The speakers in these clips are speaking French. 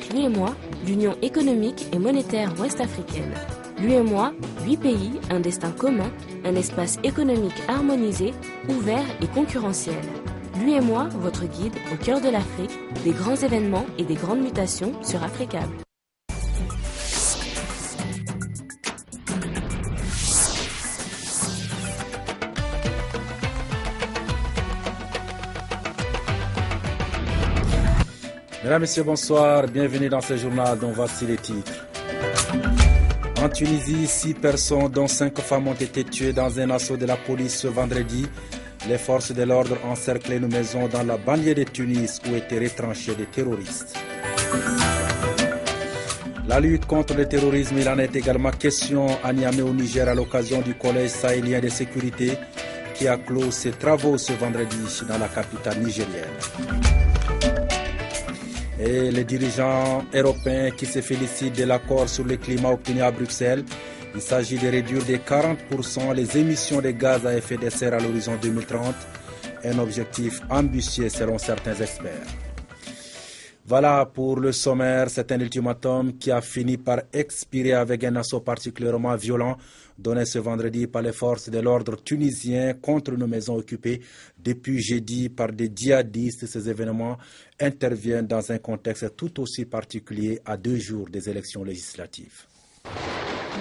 avec l'UEMOA, l'Union économique et monétaire ouest-africaine. L'UEMOA, 8 pays, un destin commun, un espace économique harmonisé, ouvert et concurrentiel. L'UEMOA, votre guide au cœur de l'Afrique, des grands événements et des grandes mutations sur Africable. Mesdames, Messieurs, bonsoir. Bienvenue dans ce journal dont voici les titres. En Tunisie, 6 personnes, dont 5 femmes, ont été tuées dans un assaut de la police ce vendredi. Les forces de l'ordre encerclaient une maison dans la banlieue de Tunis où étaient retranchés des terroristes. La lutte contre le terrorisme, il en est également question à Niamey au Niger à l'occasion du Collège sahélien de sécurité qui a clos ses travaux ce vendredi dans la capitale nigérienne. Et les dirigeants européens qui se félicitent de l'accord sur le climat obtenu à Bruxelles. Il s'agit de réduire de 40% les émissions de gaz à effet de serre à l'horizon 2030, un objectif ambitieux selon certains experts. Voilà pour le sommaire, c'est un ultimatum qui a fini par expirer avec un assaut particulièrement violent donné ce vendredi par les forces de l'ordre tunisiens contre une maison occupée depuis jeudi par des djihadistes. Ces événements interviennent dans un contexte tout aussi particulier à 2 jours des élections législatives.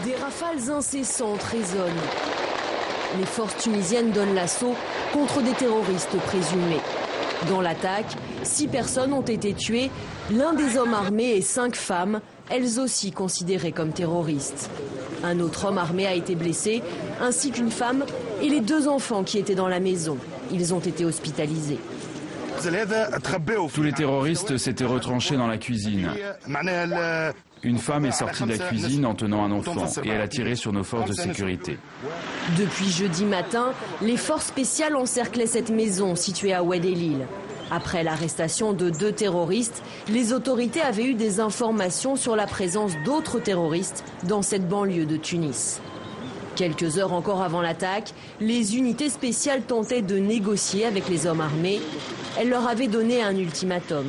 Des rafales incessantes résonnent. Les forces tunisiennes donnent l'assaut contre des terroristes présumés. Dans l'attaque, 6 personnes ont été tuées, l'un des hommes armés et 5 femmes, elles aussi considérées comme terroristes. Un autre homme armé a été blessé, ainsi qu'une femme et les 2 enfants qui étaient dans la maison. Ils ont été hospitalisés. Tous les terroristes s'étaient retranchés dans la cuisine. Une femme est sortie de la cuisine en tenant un enfant et elle a tiré sur nos forces de sécurité. Depuis jeudi matin, les forces spéciales encerclaient cette maison située à Oued El-Lil. Après l'arrestation de 2 terroristes, les autorités avaient eu des informations sur la présence d'autres terroristes dans cette banlieue de Tunis. Quelques heures encore avant l'attaque, les unités spéciales tentaient de négocier avec les hommes armés. Elles leur avaient donné un ultimatum.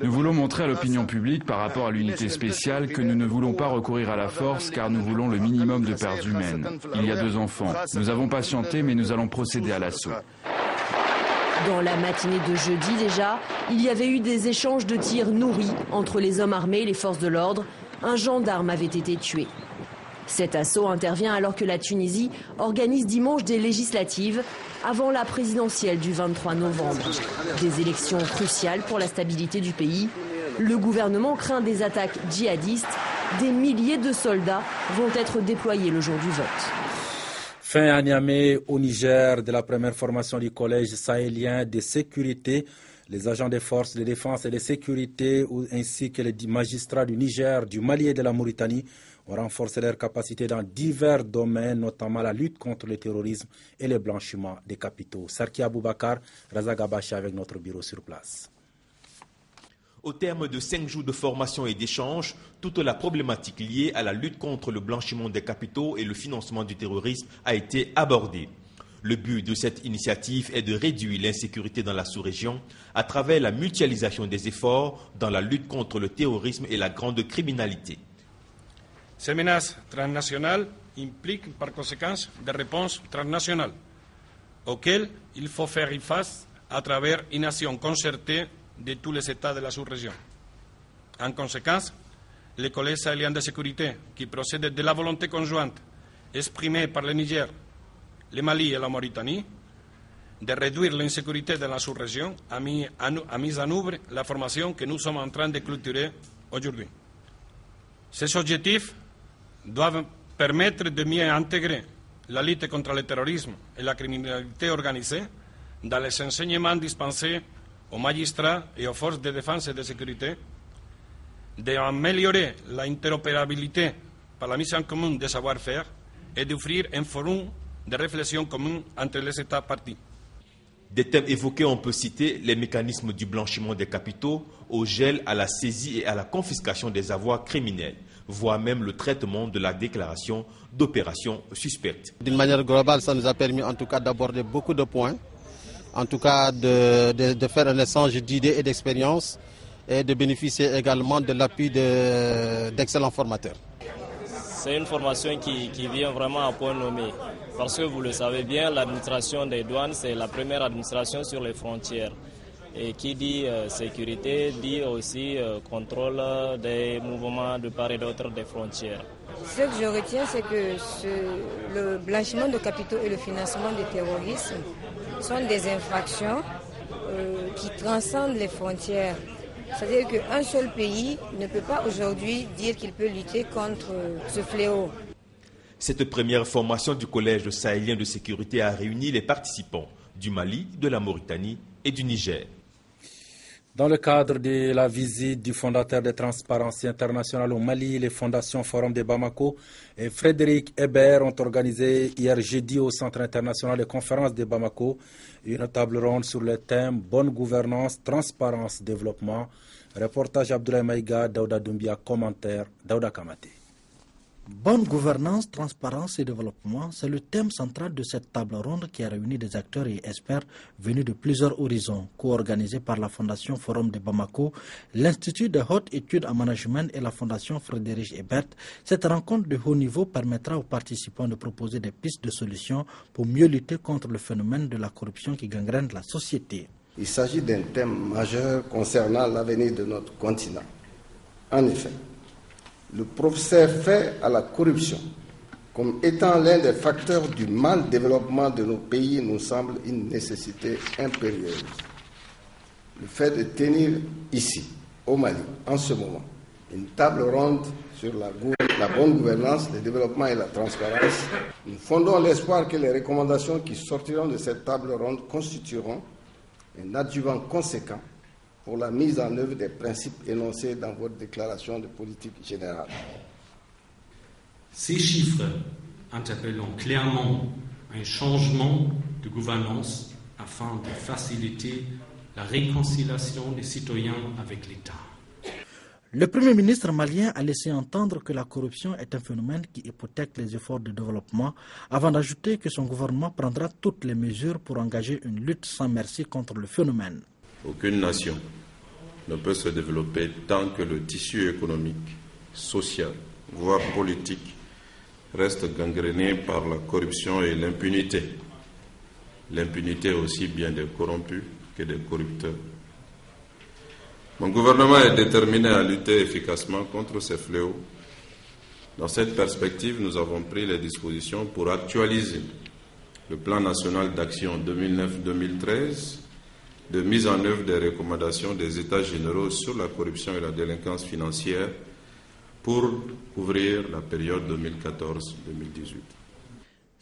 Nous voulons montrer à l'opinion publique par rapport à l'unité spéciale que nous ne voulons pas recourir à la force car nous voulons le minimum de pertes humaines. Il y a 2 enfants. Nous avons patienté mais nous allons procéder à l'assaut. Dans la matinée de jeudi déjà, il y avait eu des échanges de tirs nourris entre les hommes armés et les forces de l'ordre. Un gendarme avait été tué. Cet assaut intervient alors que la Tunisie organise dimanche des législatives avant la présidentielle du 23 novembre. Des élections cruciales pour la stabilité du pays. Le gouvernement craint des attaques djihadistes. Des milliers de soldats vont être déployés le jour du vote. Fin à Niamey, au Niger, de la première formation du Collège sahélien de sécurité. Les agents des forces de défense et de sécurité ainsi que les magistrats du Niger, du Mali et de la Mauritanie ont renforcé leurs capacités dans divers domaines, notamment la lutte contre le terrorisme et le blanchiment des capitaux. Sarki Aboubakar, Razak Abacha avec notre bureau sur place. Au terme de 5 jours de formation et d'échanges, toute la problématique liée à la lutte contre le blanchiment des capitaux et le financement du terrorisme a été abordée. Le but de cette initiative est de réduire l'insécurité dans la sous-région à travers la mutualisation des efforts dans la lutte contre le terrorisme et la grande criminalité. Ces menaces transnationales impliquent par conséquent des réponses transnationales auxquelles il faut faire face à travers une action concertée de tous les États de la sous-région. En conséquence, le Collège sahélien de sécurité, qui procède de la volonté conjointe exprimée par le Niger, le Mali et la Mauritanie, de réduire l'insécurité dans la sous-région, a mis en œuvre la formation que nous sommes en train de clôturer aujourd'hui. Ces objectifs doivent permettre de mieux intégrer la lutte contre le terrorisme et la criminalité organisée dans les enseignements dispensés aux magistrats et aux forces de défense et de sécurité, d'améliorer l'interopérabilité par la mise en commun des savoir-faire et d'offrir un forum de réflexion commune entre les États partis. Des thèmes évoqués, on peut citer les mécanismes du blanchiment des capitaux, au gel, à la saisie et à la confiscation des avoirs criminels, voire même le traitement de la déclaration d'opérations suspectes. D'une manière globale, ça nous a permis en tout cas d'aborder beaucoup de points en tout cas de faire un échange d'idées et d'expériences et de bénéficier également de l'appui d'excellents formateurs. C'est une formation qui vient vraiment à point nommé. Parce que vous le savez bien, l'administration des douanes, c'est la première administration sur les frontières. Et qui dit sécurité, dit aussi contrôle des mouvements de part et d'autre des frontières. Ce que je retiens, c'est que le blanchiment de capitaux et le financement du terrorisme sont des infractions qui transcendent les frontières. C'est-à-dire qu'un seul pays ne peut pas aujourd'hui dire qu'il peut lutter contre ce fléau. Cette première formation du Collège sahélien de sécurité a réuni les participants du Mali, de la Mauritanie et du Niger. Dans le cadre de la visite du fondateur de Transparency International au Mali, les fondations Forum de Bamako et Frédéric Hébert ont organisé hier jeudi au Centre international de conférences de Bamako une table ronde sur le thème Bonne gouvernance, transparence, développement. Reportage Abdoulaye Maïga, Daouda Doumbia, commentaire Daouda Kamate. Bonne gouvernance, transparence et développement, c'est le thème central de cette table ronde qui a réuni des acteurs et experts venus de plusieurs horizons, co-organisée par la Fondation Forum de Bamako, l'Institut de haute études en management et la Fondation Frédéric Hébert. Cette rencontre de haut niveau permettra aux participants de proposer des pistes de solutions pour mieux lutter contre le phénomène de la corruption qui gangrène la société. Il s'agit d'un thème majeur concernant l'avenir de notre continent. En effet, le professeur fait à la corruption comme étant l'un des facteurs du mal développement de nos pays nous semble une nécessité impérieuse. Le fait de tenir ici, au Mali, en ce moment, une table ronde sur la bonne gouvernance, le développement et la transparence, nous fondons l'espoir que les recommandations qui sortiront de cette table ronde constitueront un adjuvant conséquent pour la mise en œuvre des principes énoncés dans votre déclaration de politique générale. Ces chiffres interpellent clairement un changement de gouvernance afin de faciliter la réconciliation des citoyens avec l'État. Le Premier ministre malien a laissé entendre que la corruption est un phénomène qui hypothèque les efforts de développement, avant d'ajouter que son gouvernement prendra toutes les mesures pour engager une lutte sans merci contre le phénomène. Aucune nation ne peut se développer tant que le tissu économique, social, voire politique, reste gangréné par la corruption et l'impunité. L'impunité aussi bien des corrompus que des corrupteurs. Mon gouvernement est déterminé à lutter efficacement contre ces fléaux. Dans cette perspective, nous avons pris les dispositions pour actualiser le plan national d'action 2009-2013 de mise en œuvre des recommandations des États généraux sur la corruption et la délinquance financière pour couvrir la période 2014-2018.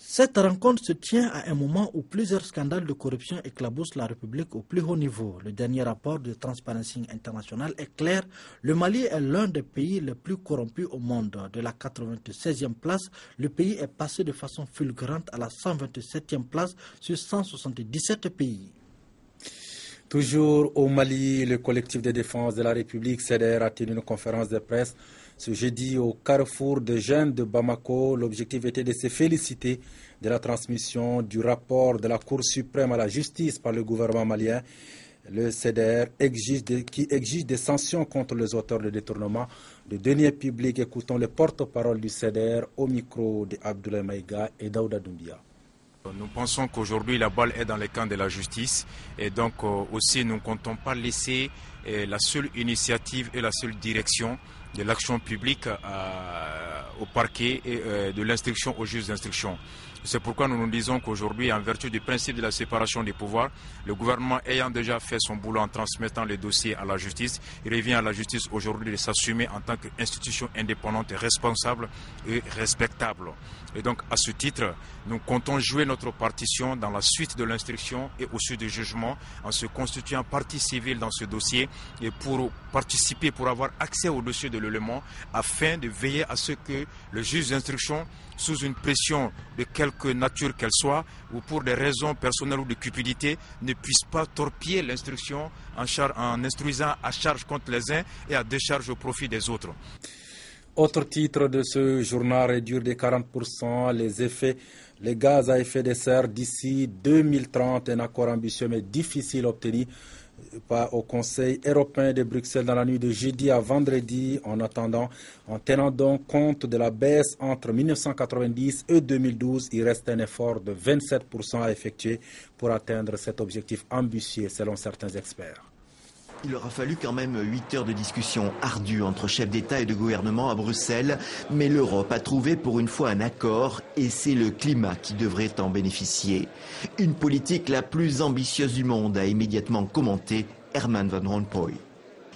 Cette rencontre se tient à un moment où plusieurs scandales de corruption éclaboussent la République au plus haut niveau. Le dernier rapport de Transparency International est clair. Le Mali est l'un des pays les plus corrompus au monde. De la 96e place, le pays est passé de façon fulgurante à la 127e place sur 177 pays. Toujours au Mali, le collectif de défense de la République, CDR, a tenu une conférence de presse ce jeudi au carrefour de jeunes de Bamako. L'objectif était de se féliciter de la transmission du rapport de la Cour suprême à la justice par le gouvernement malien. Le CDR qui exige des sanctions contre les auteurs de détournement de deniers publics. Écoutons le porte-parole du CDR au micro de Abdoulaye Maïga et Daouda Doumbia. Nous pensons qu'aujourd'hui la balle est dans les camps de la justice et donc aussi nous ne comptons pas laisser la seule initiative et la seule direction de l'action publique au parquet et de l'instruction aux juges d'instruction. C'est pourquoi nous nous disons qu'aujourd'hui, en vertu du principe de la séparation des pouvoirs, le gouvernement ayant déjà fait son boulot en transmettant les dossiers à la justice, il revient à la justice aujourd'hui de s'assumer en tant qu'institution indépendante et responsable et respectable. Et donc, à ce titre, nous comptons jouer notre partition dans la suite de l'instruction et au suite du jugement en se constituant partie civile dans ce dossier et pour participer, pour avoir accès au dossier de l'élément afin de veiller à ce que le juge d'instruction, sous une pression de quelque nature qu'elle soit, ou pour des raisons personnelles ou de cupidité, ne puisse pas torpiller l'instruction en instruisant à charge contre les uns et à décharge au profit des autres. Autre titre de ce journal, réduire de 40% les gaz à effet de serre d'ici 2030, un accord ambitieux mais difficile obtenu au Conseil européen de Bruxelles dans la nuit de jeudi à vendredi. En tenant donc compte de la baisse entre 1990 et 2012, il reste un effort de 27% à effectuer pour atteindre cet objectif ambitieux selon certains experts. Il aura fallu quand même 8 heures de discussion ardue entre chefs d'État et de gouvernement à Bruxelles, mais l'Europe a trouvé pour une fois un accord et c'est le climat qui devrait en bénéficier. Une politique la plus ambitieuse du monde, a immédiatement commenté Herman Van Rompuy.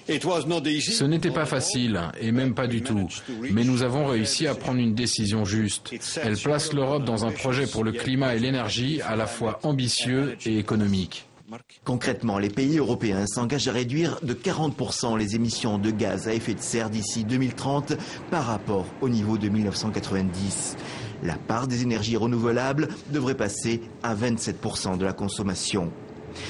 Ce n'était pas facile, et même pas du tout. Mais nous avons réussi à prendre une décision juste. Elle place l'Europe dans un projet pour le climat et l'énergie à la fois ambitieux et économique. Concrètement, les pays européens s'engagent à réduire de 40% les émissions de gaz à effet de serre d'ici 2030 par rapport au niveau de 1990. La part des énergies renouvelables devrait passer à 27% de la consommation.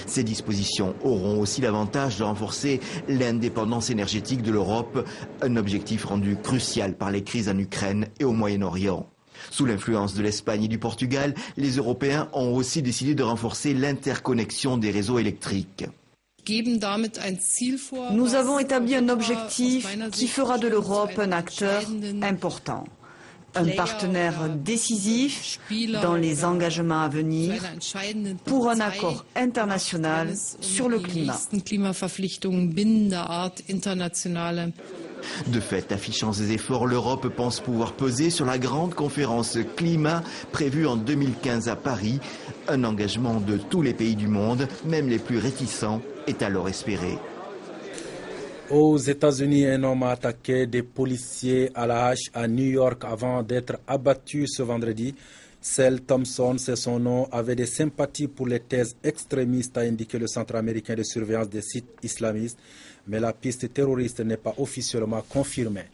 Ces dispositions auront aussi l'avantage de renforcer l'indépendance énergétique de l'Europe, un objectif rendu crucial par les crises en Ukraine et au Moyen-Orient. Sous l'influence de l'Espagne et du Portugal, les Européens ont aussi décidé de renforcer l'interconnexion des réseaux électriques. Nous avons établi un objectif qui fera de l'Europe un acteur important, un partenaire décisif dans les engagements à venir pour un accord international sur le climat. De fait, affichant ses efforts, l'Europe pense pouvoir peser sur la grande conférence climat prévue en 2015 à Paris. Un engagement de tous les pays du monde, même les plus réticents, est alors espéré. Aux États-Unis, un homme a attaqué des policiers à la hache à New York avant d'être abattu ce vendredi. Cell Thompson, c'est son nom, avait des sympathies pour les thèses extrémistes, a indiqué le Centre américain de surveillance des sites islamistes. Mais la piste terroriste n'est pas officiellement confirmée.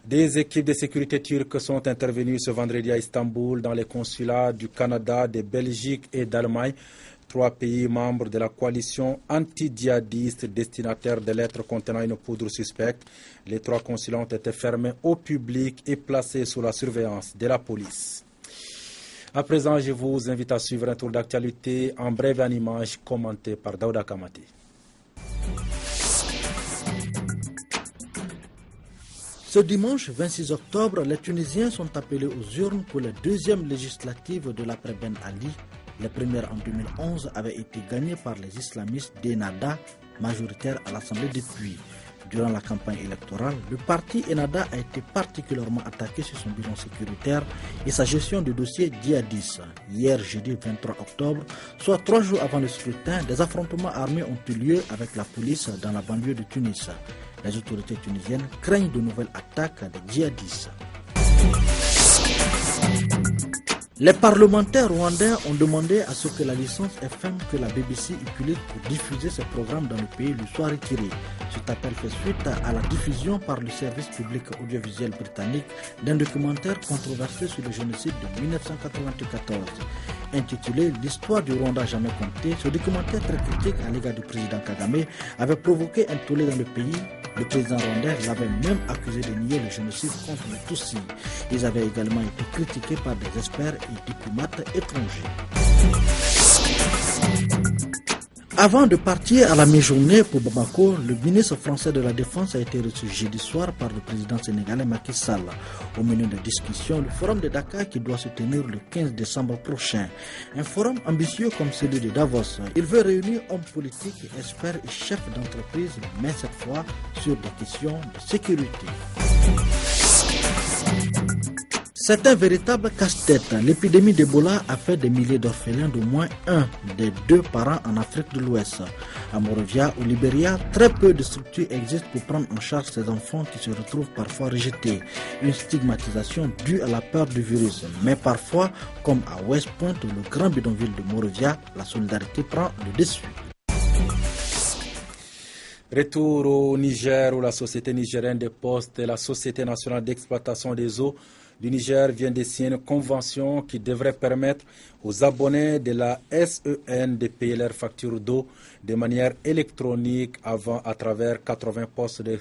Des équipes de sécurité turques sont intervenues ce vendredi à Istanbul dans les consulats du Canada, de Belgique et d'Allemagne. 3 pays membres de la coalition anti-djihadiste destinataires de lettres contenant une poudre suspecte. Les 3 consulats ont été fermés au public et placés sous la surveillance de la police. À présent, je vous invite à suivre un tour d'actualité en bref en images commenté par Daouda Kamati. Ce dimanche 26 octobre, les Tunisiens sont appelés aux urnes pour les 2e législatives de l'après Ben Ali. Les premières en 2011 avaient été gagnées par les islamistes d'Ennahda, majoritaires à l'Assemblée depuis. Durant la campagne électorale, le parti Ennahda a été particulièrement attaqué sur son bilan sécuritaire et sa gestion de dossiers djihadistes. Hier, jeudi 23 octobre, soit 3 jours avant le scrutin, des affrontements armés ont eu lieu avec la police dans la banlieue de Tunis. Les autorités tunisiennes craignent de nouvelles attaques des djihadistes. Les parlementaires rwandais ont demandé à ce que la licence FM que la BBC utilise pour diffuser ses programmes dans le pays lui soit retirée. Cet appel fait suite à la diffusion par le service public audiovisuel britannique d'un documentaire controversé sur le génocide de 1994. Intitulé « L'histoire du Rwanda jamais comptée », ce documentaire très critique à l'égard du président Kagame avait provoqué un tollé dans le pays. Le président rwandais l'avait même accusé de nier le génocide contre les Tutsis. Ils avaient également été critiqués par des experts et diplomates étrangers. Avant de partir à la mi-journée pour Bamako, le ministre français de la Défense a été reçu jeudi soir par le président sénégalais Macky Sall. Au menu de discussion, le forum de Dakar qui doit se tenir le 15 décembre prochain. Un forum ambitieux comme celui de Davos. Il veut réunir hommes politiques, experts et chefs d'entreprise, mais cette fois sur des questions de sécurité. C'est un véritable casse-tête. L'épidémie d'Ebola a fait des milliers d'orphelins d'au moins un des 2 parents en Afrique de l'Ouest. À Monrovia, au Libéria, très peu de structures existent pour prendre en charge ces enfants qui se retrouvent parfois rejetés. Une stigmatisation due à la peur du virus. Mais parfois, comme à West Point, le grand bidonville de Monrovia, la solidarité prend le dessus. Retour au Niger où la Société nigérienne des postes et la Société nationale d'exploitation des eaux du Niger vient de signer une convention qui devrait permettre aux abonnés de la SEN de payer leurs factures d'eau de manière électronique à travers 80 postes de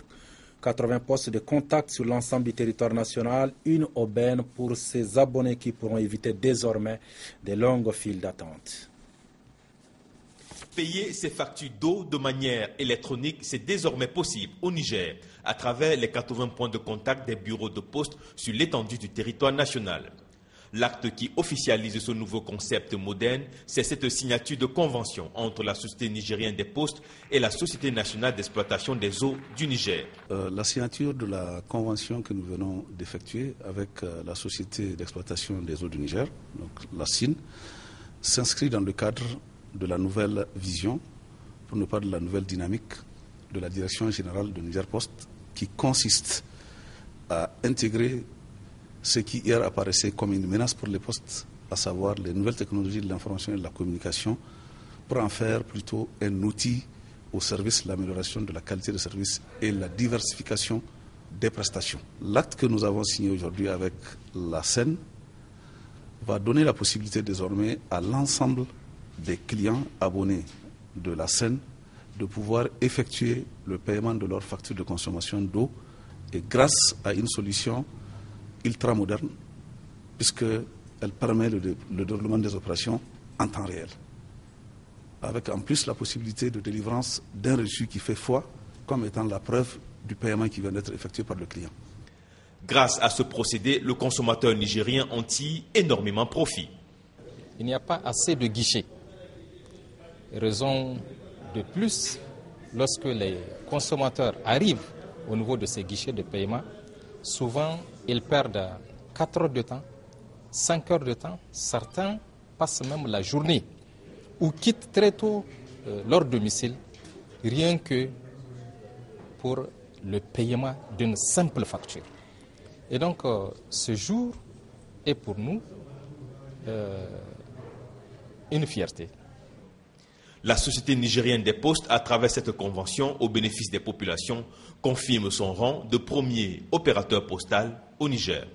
80 postes de contact sur l'ensemble du territoire national, une aubaine pour ces abonnés qui pourront éviter désormais des longues files d'attente. Payer ses factures d'eau de manière électronique, c'est désormais possible au Niger à travers les 80 points de contact des bureaux de poste sur l'étendue du territoire national. L'acte qui officialise ce nouveau concept moderne, c'est cette signature de convention entre la Société nigérienne des postes et la Société nationale d'exploitation des eaux du Niger. La signature de la convention que nous venons d'effectuer avec la Société d'exploitation des eaux du Niger, donc la SIN, s'inscrit dans le cadre de la nouvelle vision, pour ne pas de la nouvelle dynamique de la direction générale de Niger Post, qui consiste à intégrer ce qui hier apparaissait comme une menace pour les postes, à savoir les nouvelles technologies de l'information et de la communication, pour en faire plutôt un outil au service de l'amélioration de la qualité de service et la diversification des prestations. L'acte que nous avons signé aujourd'hui avec la SEN va donner la possibilité désormais à l'ensemble des clients abonnés de la SEN de pouvoir effectuer le paiement de leur facture de consommation d'eau, et grâce à une solution ultra moderne, puisqu'elle permet le déroulement des opérations en temps réel, avec en plus la possibilité de délivrance d'un reçu qui fait foi, comme étant la preuve du paiement qui vient d'être effectué par le client. Grâce à ce procédé, le consommateur nigérien en tire énormément profit. Il n'y a pas assez de guichets. Raison de plus, lorsque les consommateurs arrivent au niveau de ces guichets de paiement, souvent ils perdent 4 heures de temps, 5 heures de temps, certains passent même la journée ou quittent très tôt leur domicile, rien que pour le paiement d'une simple facture. Et donc ce jour est pour nous une fierté. La Société nigérienne des postes, à travers cette convention au bénéfice des populations, confirme son rang de premier opérateur postal au Niger.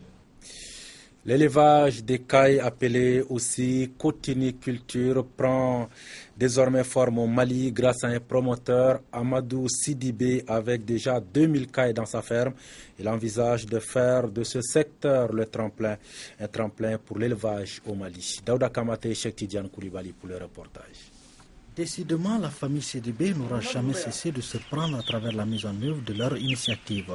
L'élevage des cailles, appelé aussi cotiniculture, prend désormais forme au Mali grâce à un promoteur, Amadou Sidibé, avec déjà 2000 cailles dans sa ferme. Il envisage de faire de ce secteur un tremplin pour l'élevage au Mali. Daouda Kamate et Cheikh Tidiane Koulibaly pour le reportage. Décidément, la famille CDB n'aura jamais cessé de se prendre à travers la mise en œuvre de leur initiative.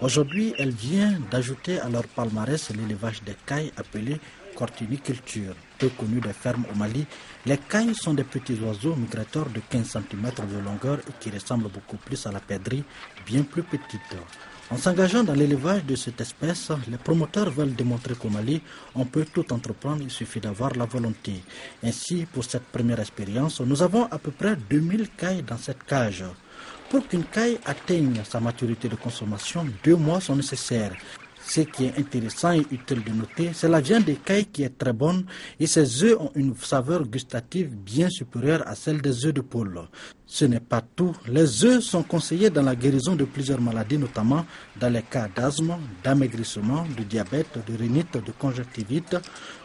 Aujourd'hui, elle vient d'ajouter à leur palmarès l'élevage des cailles appelé cortiniculture. Peu connu des fermes au Mali, les cailles sont des petits oiseaux migrateurs de 15 cm de longueur et qui ressemblent beaucoup plus à la perdrix, bien plus petite. En s'engageant dans l'élevage de cette espèce, les promoteurs veulent démontrer qu'au Mali, on peut tout entreprendre, il suffit d'avoir la volonté. Ainsi, pour cette première expérience, nous avons à peu près 2000 cailles dans cette cage. Pour qu'une caille atteigne sa maturité de consommation, 2 mois sont nécessaires. Ce qui est intéressant et utile de noter, c'est la viande des cailles qui est très bonne et ces œufs ont une saveur gustative bien supérieure à celle des œufs de poule. Ce n'est pas tout. Les œufs sont conseillés dans la guérison de plusieurs maladies, notamment dans les cas d'asthme, d'amaigrissement, de diabète, de rhinite, de conjonctivite,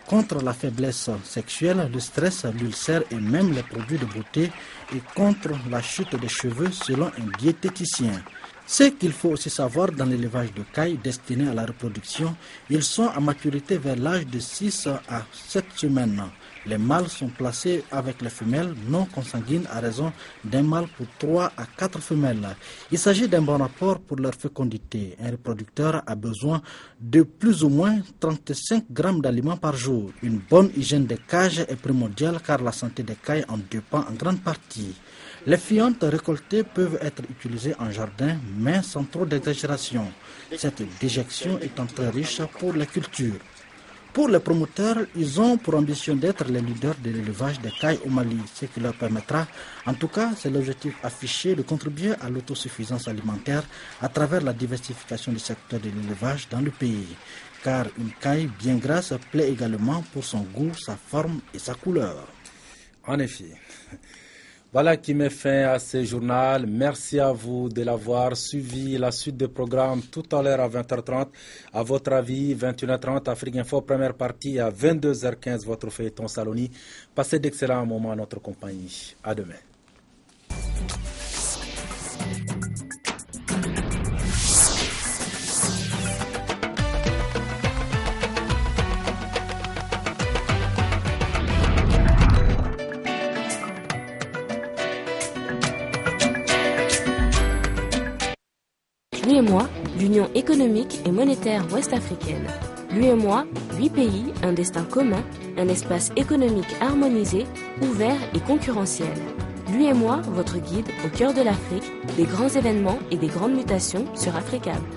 contre la faiblesse sexuelle, le stress, l'ulcère et même les produits de beauté et contre la chute des cheveux selon un diététicien. Ce qu'il faut aussi savoir dans l'élevage de cailles destinés à la reproduction, ils sont à maturité vers l'âge de 6 à 7 semaines. Les mâles sont placés avec les femelles non consanguines à raison d'un mâle pour 3 à 4 femelles. Il s'agit d'un bon rapport pour leur fécondité. Un reproducteur a besoin de plus ou moins 35 grammes d'aliments par jour. Une bonne hygiène des cages est primordiale car la santé des cailles en dépend en grande partie. Les fientes récoltées peuvent être utilisées en jardin, mais sans trop d'exagération. Cette déjection étant très riche pour la culture. Pour les promoteurs, ils ont pour ambition d'être les leaders de l'élevage des cailles au Mali, ce qui leur permettra, en tout cas c'est l'objectif affiché, de contribuer à l'autosuffisance alimentaire à travers la diversification du secteur de l'élevage dans le pays. Car une caille bien grasse plaît également pour son goût, sa forme et sa couleur. En effet. Voilà qui met fin à ce journal. Merci à vous de l'avoir suivi. La suite des programmes tout à l'heure à 20h30. À votre avis, 21h30, Afrique Info, première partie. À 22h15, votre feuilleton Saloni. Passez d'excellents moments à notre compagnie. À demain. L'UEMOA, l'Union économique et monétaire ouest-africaine. L'UEMOA, 8 pays, un destin commun, un espace économique harmonisé, ouvert et concurrentiel. L'UEMOA, votre guide au cœur de l'Afrique, des grands événements et des grandes mutations sur Africable.